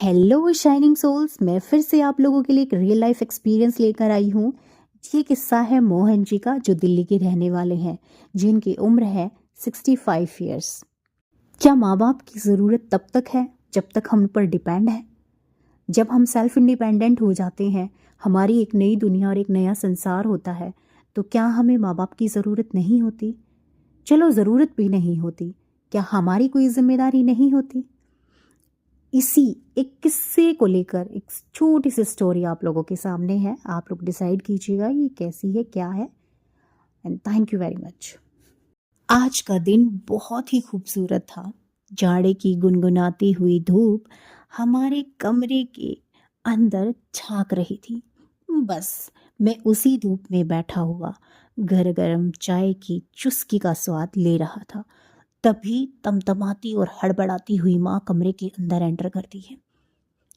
Hello shining souls, मैं फिर से आप लोगों के लिए एक रियल लाइफ एक्सपीरियंस लेकर आई हूँ। ये किस्सा है मोहन जी का, जो दिल्ली के रहने वाले हैं, जिनकी उम्र है 65 ईयर्स। क्या माँ बाप की ज़रूरत तब तक है जब तक हम पर डिपेंड है? जब हम सेल्फ इंडिपेंडेंट हो जाते हैं, हमारी एक नई दुनिया और एक नया संसार होता है, तो क्या हमें माँ बाप की ज़रूरत नहीं होती? चलो, ज़रूरत भी नहीं होती, क्या हमारी कोई जिम्मेदारी नहीं होती? इसी एक किस्से को लेकर एक छोटी सी स्टोरी आप लोगों के सामने है। आप लोग डिसाइड कीजिएगा ये कैसी है, क्या है। And thank you very much. आज का दिन बहुत ही खूबसूरत था। जाड़े की गुनगुनाती हुई धूप हमारे कमरे के अंदर झांक रही थी। बस मैं उसी धूप में बैठा हुआ गरम चाय की चुस्की का स्वाद ले रहा था। तभी तमतमाती और हड़बड़ाती हुई माँ कमरे के अंदर एंटर करती है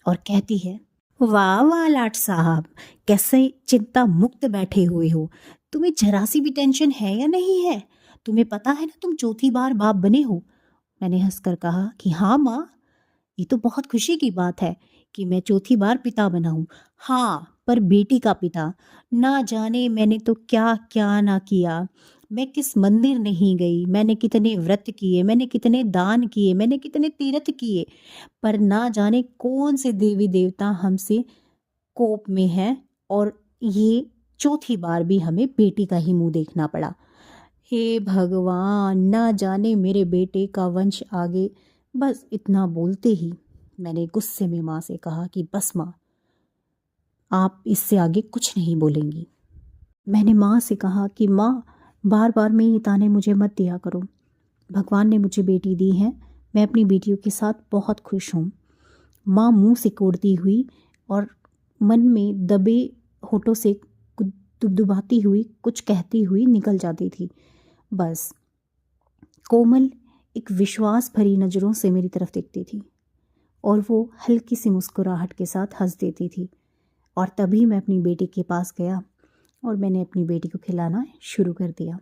और कहती है, वाह वाह लाट साहब, कैसे चिंता मुक्त बैठे हुए हो। तुम्हें जरा सी भी टेंशन है या नहीं है? तुम्हें पता है ना, तुम चौथी बार बाप बने हो। मैंने हंसकर कहा कि हाँ माँ, ये तो बहुत खुशी की बात है कि मैं चौथी बार पिता बना हूँ। हाँ, पर बेटी का पिता। ना जाने मैंने तो क्या क्या ना किया। मैं किस मंदिर नहीं गई, मैंने कितने व्रत किए, मैंने कितने दान किए, मैंने कितने तीर्थ किए, पर ना जाने कौन से देवी देवता हमसे कोप में है, और ये चौथी बार भी हमें बेटी का ही मुंह देखना पड़ा। हे भगवान, ना जाने मेरे बेटे का वंश आगे। बस इतना बोलते ही मैंने गुस्से में माँ से कहा कि बस माँ, आप इससे आगे कुछ नहीं बोलेंगी। मैंने माँ से कहा कि माँ, बार बार में ये ताने मुझे मत दिया करो। भगवान ने मुझे बेटी दी है, मैं अपनी बेटियों के साथ बहुत खुश हूँ। माँ मुंह सिकोड़ती हुई और मन में दबे होठों से दुबदुबाती हुई कुछ कहती हुई निकल जाती थी। बस कोमल एक विश्वास भरी नज़रों से मेरी तरफ देखती थी और वो हल्की सी मुस्कुराहट के साथ हंस देती थी। और तभी मैं अपनी बेटी के पास गया और मैंने अपनी बेटी को खिलाना शुरू कर दिया।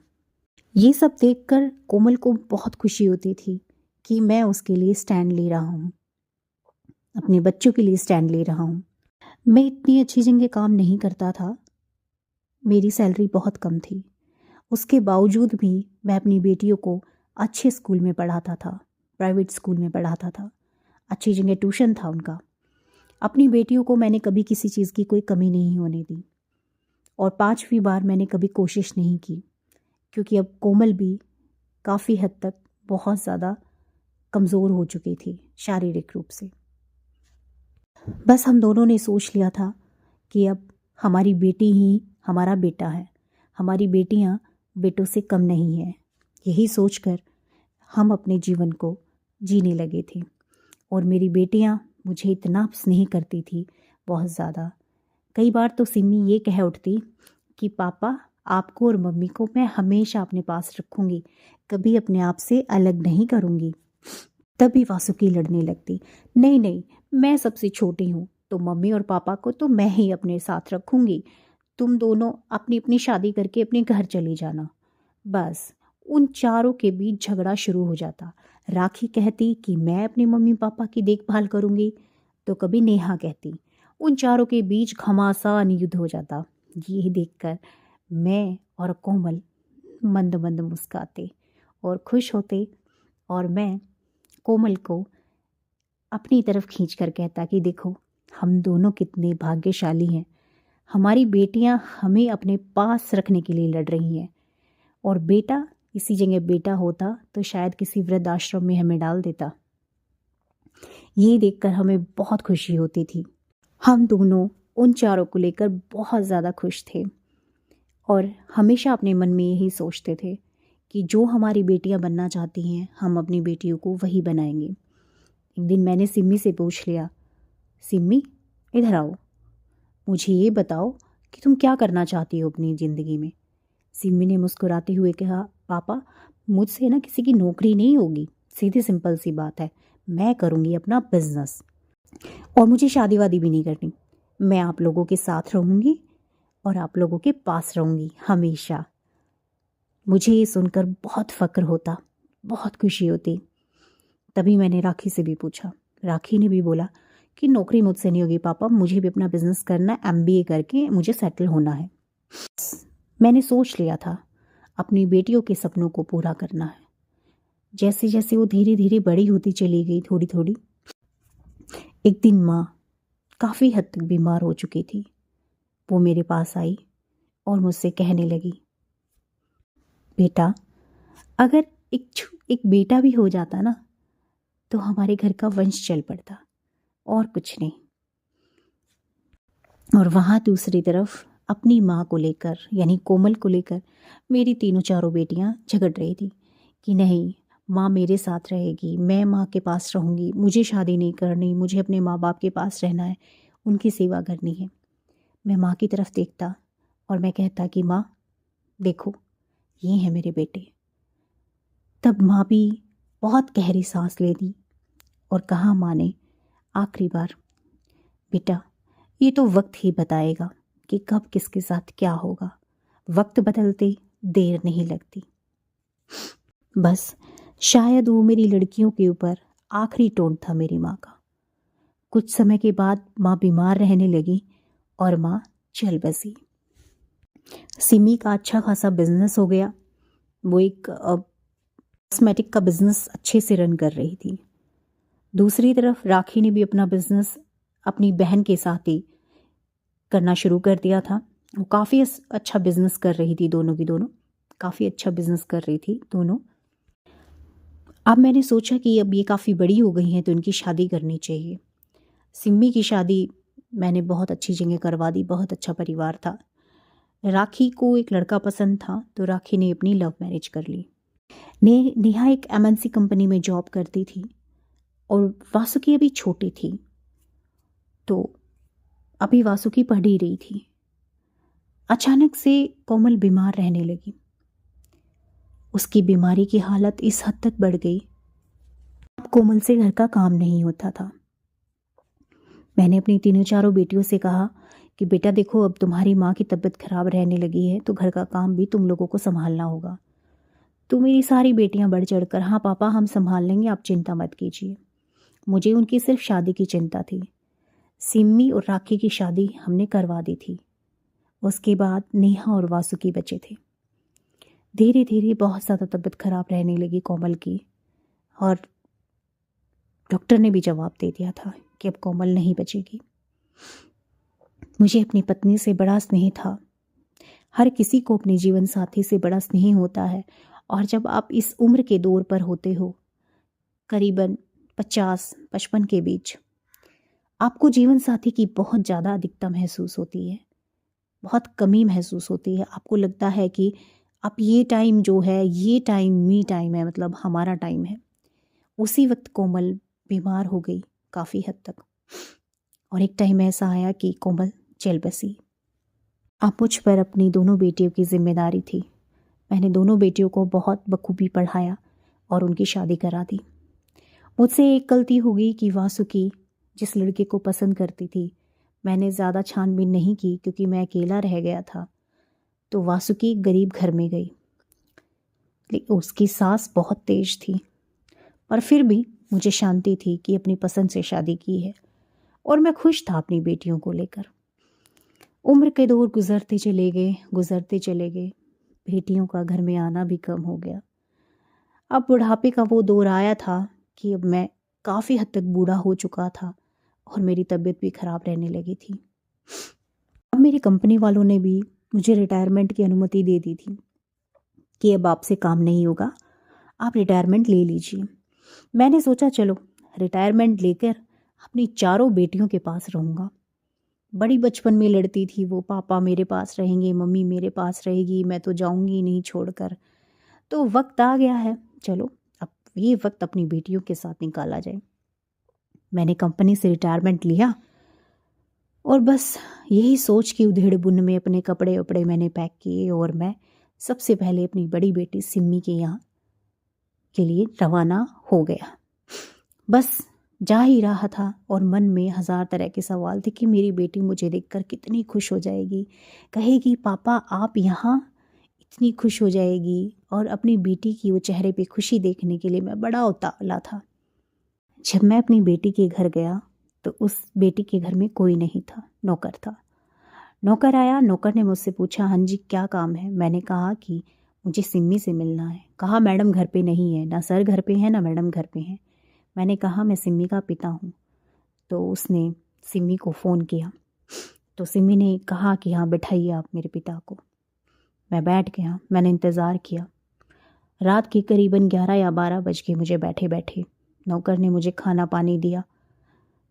ये सब देखकर कोमल को बहुत खुशी होती थी कि मैं उसके लिए स्टैंड ले रहा हूँ, अपने बच्चों के लिए स्टैंड ले रहा हूँ। मैं इतनी अच्छी जगह काम नहीं करता था, मेरी सैलरी बहुत कम थी। उसके बावजूद भी मैं अपनी बेटियों को अच्छे स्कूल में पढ़ाता था, प्राइवेट स्कूल में पढ़ाता था, अच्छी जगह ट्यूशन था उनका। अपनी बेटियों को मैंने कभी किसी चीज़ की कोई कमी नहीं होने दी, और 5वीं बार मैंने कभी कोशिश नहीं की, क्योंकि अब कोमल भी काफ़ी हद तक बहुत ज़्यादा कमज़ोर हो चुकी थी शारीरिक रूप से। बस हम दोनों ने सोच लिया था कि अब हमारी बेटी ही हमारा बेटा है, हमारी बेटियां बेटों से कम नहीं हैं। यही सोचकर हम अपने जीवन को जीने लगे थे। और मेरी बेटियां मुझे इतना स्नेह करती थी, बहुत ज़्यादा। कई बार तो सिमी ये कह उठती कि पापा, आपको और मम्मी को मैं हमेशा अपने पास रखूंगी, कभी अपने आप से अलग नहीं करूंगी। तभी वासुकी लड़ने लगती, नहीं नहीं, मैं सबसे छोटी हूँ, तो मम्मी और पापा को तो मैं ही अपने साथ रखूंगी। तुम दोनों अपनी अपनी शादी करके अपने घर चली जाना। बस उन चारों के बीच झगड़ा शुरू हो जाता। राखी कहती कि मैं अपने मम्मी पापा की देखभाल करूंगी, तो कभी नेहा कहती। उन चारों के बीच घमासान युद्ध हो जाता। ये देखकर मैं और कोमल मंद मंद मुस्काते और खुश होते, और मैं कोमल को अपनी तरफ खींचकर कहता कि देखो, हम दोनों कितने भाग्यशाली हैं। हमारी बेटियां हमें अपने पास रखने के लिए लड़ रही हैं, और बेटा, इसी जगह बेटा होता तो शायद किसी वृद्धाश्रम में हमें डाल देता। ये देखकर हमें बहुत खुशी होती थी। हम दोनों उन चारों को लेकर बहुत ज़्यादा खुश थे, और हमेशा अपने मन में यही सोचते थे कि जो हमारी बेटियां बनना चाहती हैं, हम अपनी बेटियों को वही बनाएंगे। एक दिन मैंने सिम्मी से पूछ लिया, सिम्मी इधर आओ, मुझे ये बताओ कि तुम क्या करना चाहती हो अपनी ज़िंदगी में। सिम्मी ने मुस्कुराते हुए कहा, पापा, मुझसे ना किसी की नौकरी नहीं होगी, सीधी सिंपल सी बात है, मैं करूँगी अपना बिजनेस, और मुझे शादी वादी भी नहीं करनी। मैं आप लोगों के साथ रहूँगी और आप लोगों के पास रहूँगी हमेशा। मुझे ये सुनकर बहुत फ़क्र होता, बहुत खुशी होती। तभी मैंने राखी से भी पूछा। राखी ने भी बोला कि नौकरी मुझसे नहीं होगी पापा, मुझे भी अपना बिजनेस करना है, एमबीए करके मुझे सेटल होना है। मैंने सोच लिया था अपनी बेटियों के सपनों को पूरा करना है। जैसे जैसे वो धीरे धीरे बड़ी होती चली गई थोड़ी थोड़ी, एक दिन माँ काफ़ी हद तक बीमार हो चुकी थी। वो मेरे पास आई और मुझसे कहने लगी, बेटा अगर एक बेटा भी हो जाता ना तो हमारे घर का वंश चल पड़ता, और कुछ नहीं। और वहाँ दूसरी तरफ अपनी माँ को लेकर यानी कोमल को लेकर मेरी तीनों चारों बेटियाँ झगड़ रही थी कि नहीं, माँ मेरे साथ रहेगी, मैं माँ के पास रहूँगी, मुझे शादी नहीं करनी, मुझे अपने माँ बाप के पास रहना है, उनकी सेवा करनी है। मैं माँ की तरफ देखता और मैं कहता कि माँ देखो, ये हैं मेरे बेटे। तब माँ भी बहुत गहरी सांस ले दी और कहा माँ ने आखिरी बार, बेटा ये तो वक्त ही बताएगा कि कब किसके साथ क्या होगा, वक्त बदलते देर नहीं लगती। बस शायद वो मेरी लड़कियों के ऊपर आखिरी टोन था मेरी माँ का। कुछ समय के बाद माँ बीमार रहने लगी और माँ चल बसी। सिमी का अच्छा खासा बिजनेस हो गया। वो एक कॉस्मेटिक का बिजनेस अच्छे से रन कर रही थी। दूसरी तरफ राखी ने भी अपना बिजनेस अपनी बहन के साथ ही करना शुरू कर दिया था। वो काफ़ी अच्छा बिजनेस कर रही थी, दोनों की दोनों काफ़ी अच्छा बिजनेस कर रही थी दोनों। अब मैंने सोचा कि अब ये काफ़ी बड़ी हो गई हैं तो इनकी शादी करनी चाहिए। सिम्मी की शादी मैंने बहुत अच्छी जगह करवा दी, बहुत अच्छा परिवार था। राखी को एक लड़का पसंद था तो राखी ने अपनी लव मैरिज कर ली। नेहा एक एमएनसी कंपनी में जॉब करती थी और वासुकी अभी छोटी थी, तो अभी वासुकी पढ़ ही रही थी। अचानक से कोमल बीमार रहने लगी। उसकी बीमारी की हालत इस हद तक बढ़ गई, अब कोमल से घर का काम नहीं होता था। मैंने अपनी तीनों चारों बेटियों से कहा कि बेटा देखो, अब तुम्हारी माँ की तबीयत खराब रहने लगी है तो घर का काम भी तुम लोगों को संभालना होगा। तो मेरी सारी बेटियां बढ़ चढ़कर हाँ पापा हम संभाल लेंगे, आप चिंता मत कीजिए। मुझे उनकी सिर्फ शादी की चिंता थी। सिम्मी और राखी की शादी हमने करवा दी थी। उसके बाद नेहा और वासुकी बचे थे। धीरे धीरे बहुत ज़्यादा तबीयत खराब रहने लगी कोमल की, और डॉक्टर ने भी जवाब दे दिया था कि अब कोमल नहीं बचेगी। मुझे अपनी पत्नी से बड़ा स्नेह था। हर किसी को अपने जीवन साथी से बड़ा स्नेह होता है, और जब आप इस उम्र के दौर पर होते हो, करीबन 50-55 के बीच, आपको जीवन साथी की बहुत ज़्यादा अधिकता महसूस होती है, बहुत कमी महसूस होती है। आपको लगता है कि अब ये टाइम जो है, ये टाइम मी टाइम है, मतलब हमारा टाइम है। उसी वक्त कोमल बीमार हो गई काफ़ी हद तक, और एक टाइम ऐसा आया कि कोमल चल बसी। अब मुझ पर अपनी दोनों बेटियों की जिम्मेदारी थी। मैंने दोनों बेटियों को बहुत बखूबी पढ़ाया और उनकी शादी करा दी। मुझसे एक गलती हो गई कि वासुकी जिस लड़के को पसंद करती थी, मैंने ज़्यादा छानबीन नहीं की क्योंकि मैं अकेला रह गया था। तो वासुकी गरीब घर में गई, लेकिन उसकी सास बहुत तेज थी, पर फिर भी मुझे शांति थी कि अपनी पसंद से शादी की है, और मैं खुश था अपनी बेटियों को लेकर। उम्र के दौर गुजरते चले गए। बेटियों का घर में आना भी कम हो गया। अब बुढ़ापे का वो दौर आया था कि अब मैं काफ़ी हद तक बूढ़ा हो चुका था और मेरी तबीयत भी ख़राब रहने लगी थी। अब मेरी कंपनी वालों ने भी मुझे रिटायरमेंट की अनुमति दे दी थी कि अब आपसे काम नहीं होगा, आप रिटायरमेंट ले लीजिए। मैंने सोचा चलो रिटायरमेंट लेकर अपनी चारों बेटियों के पास रहूँगा। बड़ी बचपन में लड़ती थी वो, पापा मेरे पास रहेंगे, मम्मी मेरे पास रहेगी, मैं तो जाऊँगी नहीं छोड़कर। तो वक्त आ गया है, चलो अब ये वक्त अपनी बेटियों के साथ निकाला जाए। मैंने कंपनी से रिटायरमेंट लिया और बस यही सोच के उधेड़ बुन में अपने कपड़े वपड़े मैंने पैक किए और मैं सबसे पहले अपनी बड़ी बेटी सिम्मी के यहाँ के लिए रवाना हो गया। बस जा ही रहा था और मन में हज़ार तरह के सवाल थे कि मेरी बेटी मुझे देखकर कितनी खुश हो जाएगी, कहेगी पापा आप यहाँ, इतनी खुश हो जाएगी। और अपनी बेटी की वो चेहरे पे खुशी देखने के लिए मैं बड़ा उतावला था। जब मैं अपनी बेटी के घर गया तो उस बेटी के घर में कोई नहीं था, नौकर था। नौकर आया, नौकर ने मुझसे पूछा, हाँ जी क्या काम है? मैंने कहा कि मुझे सिम्मी से मिलना है। कहा मैडम घर पे नहीं है, ना सर घर पे है ना मैडम घर पे है। मैंने कहा मैं सिम्मी का पिता हूँ। तो उसने सिम्मी को फ़ोन किया, तो सिम्मी ने कहा कि हाँ बैठाइए आप मेरे पिता को। मैं बैठ गया, मैंने इंतज़ार किया। रात के करीबन 11 या 12 बज गए मुझे बैठे बैठे। नौकर ने मुझे खाना पानी दिया।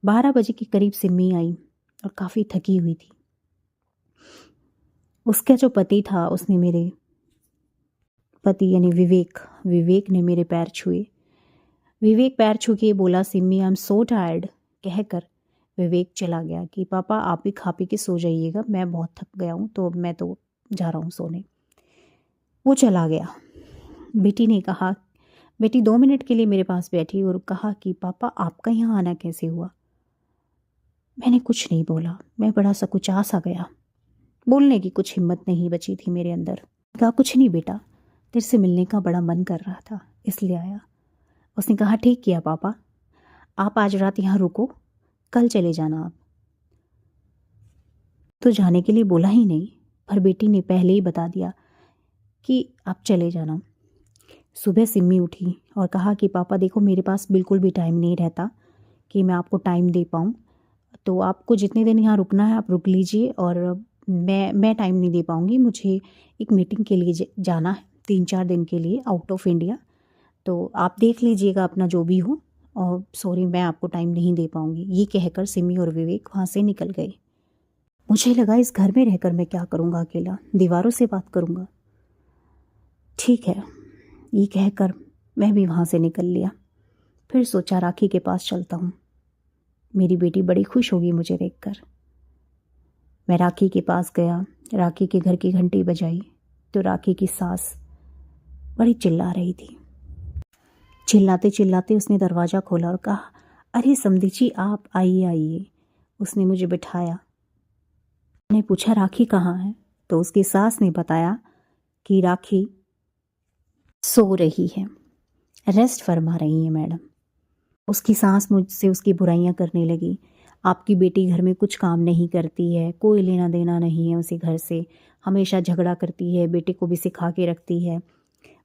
12 बजे के करीब सिम्मी आई और काफ़ी थकी हुई थी। उसका जो पति था उसने मेरे पति यानी विवेक ने मेरे पैर छुए। विवेक पैर छू के बोला, Simmi I am so tired. कहकर विवेक चला गया कि पापा आप भी खा पी के सो जाइएगा, मैं बहुत थक गया हूँ, तो मैं तो जा रहा हूँ सोने। वो चला गया। बेटी ने कहा, बेटी 2 मिनट के लिए मेरे पास बैठी और कहा कि पापा आपका यहाँ आना कैसे हुआ? मैंने कुछ नहीं बोला, मैं बड़ा सकुचा सा गया। बोलने की कुछ हिम्मत नहीं बची थी मेरे अंदर। कहा कुछ नहीं बेटा, तेरे से मिलने का बड़ा मन कर रहा था इसलिए आया। उसने कहा ठीक किया पापा, आप आज रात यहाँ रुको, कल चले जाना आप। तो जाने के लिए बोला ही नहीं, पर बेटी ने पहले ही बता दिया कि आप चले जाना। सुबह सिम्मी उठी और कहा कि पापा देखो मेरे पास बिल्कुल भी टाइम नहीं रहता कि मैं आपको टाइम दे पाऊँ, तो आपको जितने दिन यहाँ रुकना है आप रुक लीजिए, और मैं टाइम नहीं दे पाऊँगी, मुझे एक मीटिंग के लिए जाना है 3-4 दिन के लिए आउट ऑफ इंडिया, तो आप देख लीजिएगा अपना जो भी हो, और सॉरी मैं आपको टाइम नहीं दे पाऊँगी। ये कहकर सिमी और विवेक वहाँ से निकल गए। मुझे लगा इस घर में रहकर मैं क्या करूँगा, अकेला दीवारों से बात करूँगा। ठीक है, ये कहकर मैं भी वहाँ से निकल लिया। फिर सोचा राखी के पास चलता हूँ, मेरी बेटी बड़ी खुश होगी मुझे देखकर। मैं राखी के पास गया, राखी के घर की घंटी बजाई तो राखी की सास बड़ी चिल्ला रही थी। चिल्लाते चिल्लाते उसने दरवाज़ा खोला और कहा, अरे समधी जी आप आइए आइए। उसने मुझे बिठाया। मैंने पूछा राखी कहाँ है, तो उसकी सास ने बताया कि राखी सो रही है, रेस्ट फरमा रही है मैडम। उसकी सास मुझसे उसकी बुराइयां करने लगी। आपकी बेटी घर में कुछ काम नहीं करती है, कोई लेना देना नहीं है उसे घर से, हमेशा झगड़ा करती है, बेटे को भी सिखा के रखती है।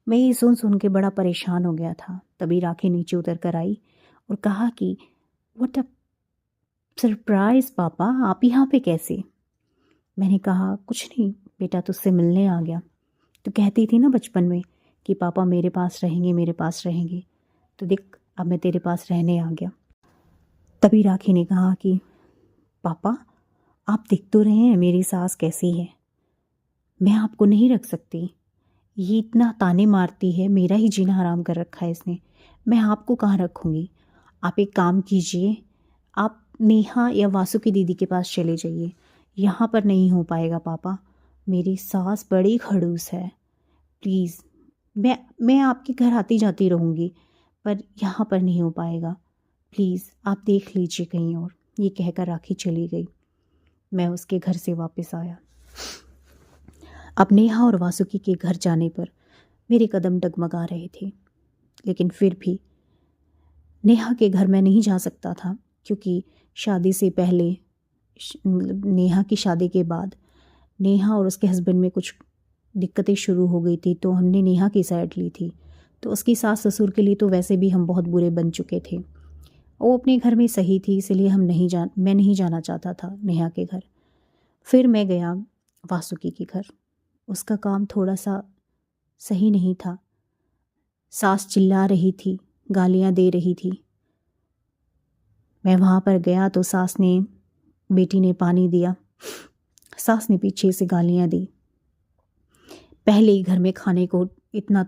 मैं ये सुन सुन के बड़ा परेशान हो गया था। तभी राखी नीचे उतर कर आई और कहा कि व्हाट अ सरप्राइज़ पापा, आप यहाँ पे कैसे? मैंने कहा कुछ नहीं बेटा, तुझसे मिलने आ गया। तो कहती थी ना बचपन में कि पापा मेरे पास रहेंगे मेरे पास रहेंगे, तो देख अब मैं तेरे पास रहने आ गया। तभी राखी ने कहा कि पापा आप देख तो रहे हैं मेरी सास कैसी है, मैं आपको नहीं रख सकती, ये इतना ताने मारती है, मेरा ही जीना हराम कर रखा है इसने, मैं आपको कहाँ रखूँगी। आप एक काम कीजिए, आप नेहा या वासु की दीदी के पास चले जाइए, यहाँ पर नहीं हो पाएगा पापा, मेरी सास बड़ी खड़ूस है, प्लीज़ मैं आपके घर आती जाती रहूँगी, पर यहाँ पर नहीं हो पाएगा, प्लीज़ आप देख लीजिए कहीं और। ये कहकर राखी चली गई। मैं उसके घर से वापस आया। अब नेहा और वासुकी के घर जाने पर मेरे कदम डगमगा रहे थे, लेकिन फिर भी नेहा के घर मैं नहीं जा सकता था, क्योंकि शादी से पहले नेहा की शादी के बाद नेहा और उसके हस्बैंड में कुछ दिक्कतें शुरू हो गई थी, तो हमने नेहा की साइड ली थी। तो उसकी सास ससुर के लिए तो वैसे भी हम बहुत बुरे बन चुके थे। वो अपने घर में सही थी, इसलिए मैं नहीं जाना चाहता था नेहा के घर। फिर मैं गया वासुकी के घर। उसका काम थोड़ा सा सही नहीं था। सास चिल्ला रही थी, गालियाँ दे रही थी। मैं वहाँ पर गया तो सास ने, बेटी ने पानी दिया, सास ने पीछे से गालियाँ दी। पहले ही घर में खाने को इतना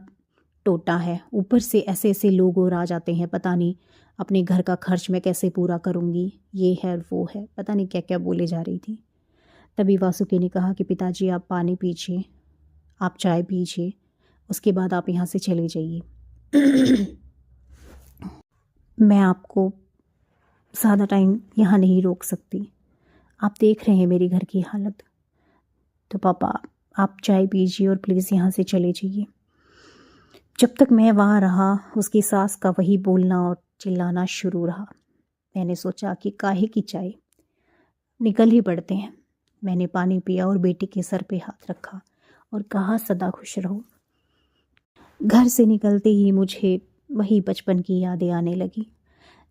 टोटा है, ऊपर से ऐसे ऐसे लोग और आ जाते हैं, पता नहीं अपने घर का खर्च मैं कैसे पूरा करूँगी, ये है वो है, पता नहीं क्या क्या बोले जा रही थी। तभी वासुकी ने कहा कि पिताजी आप पानी पीजिए, आप चाय पीजिए, उसके बाद आप यहाँ से चले जाइए। मैं आपको ज़्यादा टाइम यहाँ नहीं रोक सकती, आप देख रहे हैं मेरे घर की हालत, तो पापा आप चाय पीजिए और प्लीज़ यहाँ से चले जाइए। जब तक मैं वहाँ रहा उसकी सास का वही बोलना और चिल्लाना शुरू रहा। मैंने सोचा कि काहे की चाय, निकल ही पड़ते हैं। मैंने पानी पिया और बेटी के सर पे हाथ रखा और कहा, सदा खुश रहो। घर से निकलते ही मुझे वही बचपन की यादें आने लगी,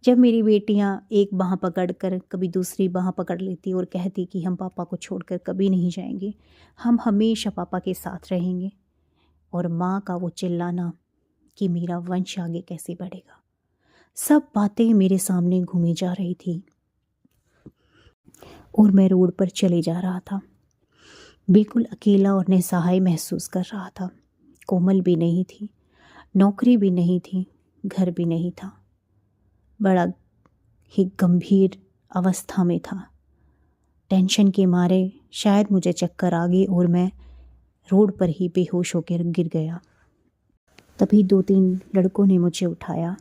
जब मेरी बेटियां एक बाँह पकड़कर कभी दूसरी बाँह पकड़ लेती और कहती कि हम पापा को छोड़कर कभी नहीं जाएंगे, हम हमेशा पापा के साथ रहेंगे। और माँ का वो चिल्लाना कि मेरा वंश आगे कैसे बढ़ेगा। सब बातें मेरे सामने घूमी जा रही थी और मैं रोड पर चले जा रहा था, बिल्कुल अकेला और निसहाय महसूस कर रहा था। कोमल भी नहीं थी, नौकरी भी नहीं थी, घर भी नहीं था। बड़ा ही गंभीर अवस्था में था। टेंशन के मारे शायद मुझे चक्कर आ गई और मैं रोड पर ही बेहोश होकर गिर गया। तभी 2-3 लड़कों ने मुझे उठाया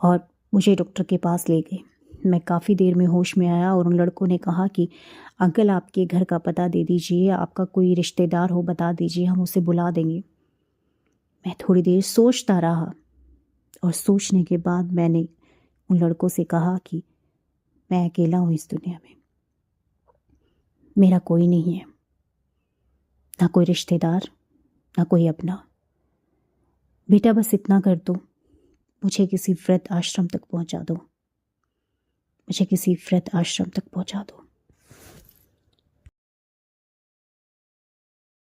और मुझे डॉक्टर के पास ले गए। मैं काफ़ी देर में होश में आया और उन लड़कों ने कहा कि अंकल आपके घर का पता दे दीजिए, आपका कोई रिश्तेदार हो बता दीजिए, हम उसे बुला देंगे। मैं थोड़ी देर सोचता रहा और सोचने के बाद मैंने उन लड़कों से कहा कि मैं अकेला हूँ इस दुनिया में, मेरा कोई नहीं है, ना कोई रिश्तेदार, ना कोई अपना। बेटा बस इतना कर दो, मुझे किसी वृद्ध आश्रम तक पहुंचा दो, मुझे किसी वृद्ध आश्रम तक पहुंचा दो।